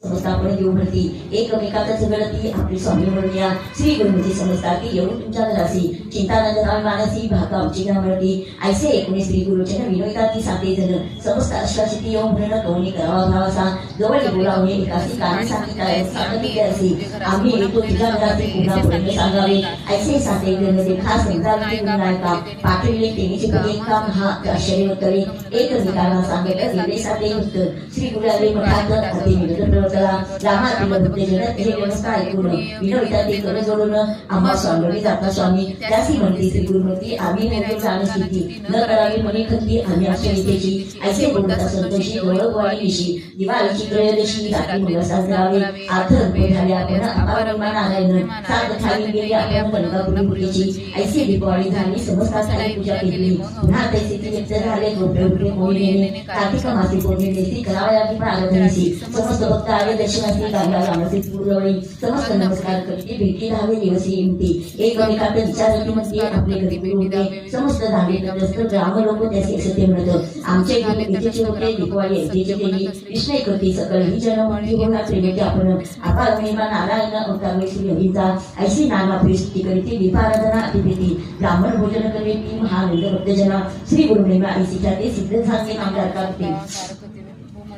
समस्तापणे देऊ म्हणती एकमेकातच गळती आपली स्वामी म्हणूया श्री गुरुमती समजता की येऊन तुमच्या घरासी चिंतानंद नाम मानसी भाका आमची घ्या म्हणती ऐसे एकूणे श्री गुरुचरण विनोयता ती साते जण समस्त अष्टाशिती येऊन म्हणणं कवणी करावा भावासा जवळ बोलावणे एकासी कारण सांगी काय सांगितले असे आम्ही येतो तुझ्या घराचे पुन्हा पर्यंत सांगावे ऐसे साते जण ते खास समजावे गुरुनायका पाठविले तेनीचे कधी काम हा आश्चर्य करे एकमेकांना सांगितलं दिले साते उत्तर श्री गुरुले मठात अति निवेदन रामातील भक्ती जगत हे व्यवस्था ऐकून विनोदिता ते कर जोडून आम्हा स्वामी जाता स्वामी त्यासी म्हणती श्री गुरुमूर्ती आम्ही नेमके जाण स्थिती न करावी म्हणे खंती आम्ही आश्चर्यतेची ऐसे बोलता संतोषी गौरव वाणी दिशी दिवाळीची त्रयोदशी रात्री मुलं साजरावे आर्थ रुपये झाले आपण अपारमान आलायन सात खाली गेली आपण कनकापुरी मुलीची ऐसे दिवाळी झाली समस्ता झाली पूजा केली पुन्हा तैसे व्यक्त झाले गोपे उपे मोहिने कार्तिक मासी पौर्णिमेची करावयाची प्रारंभीची समस्त भक्त आले दर्शनाची गांगा रामाचे पुरवणी समस्त नमस्कार करते भेटी धावे दिवसी येमती एकमेकात विचारती म्हणते आपले घरी होते समस्त धावे तटस्थ ग्राम लोक त्याचे सत्य म्हणत आमचे गुरु इथेचे होते दिवाळी अगदीचे देवी विष्णू करती सकल ही जन म्हणती होणार प्रेमेचे आपण अपार महिमा नारायण अवतार श्री हरीचा ऐशी नाना प्रिस्ती करीती दीपाराधना अतिप्रीती ब्राह्मण भोजन करीती महानंद भक्तजना श्री गुरु महिमा ऐशीच्या ते सिद्ध झाले नामदार करते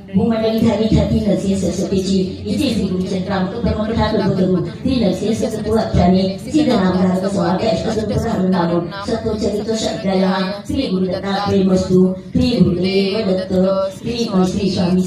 भूमंडली झाली ख्याती नरसिंह सरस्वतीची इथे श्री गुरुचंद्रामृत ब्रह्मकथा कल्पतरू श्री नरसिंह सरस्वती आख्याने सिद्ध नामधारक स्वामी अष्टसंत नाम सत्तो चरित्र शब्दाया श्री गुरुदत्ता प्रेमस्तु श्री गुरुदेव दत्त श्री स्वामी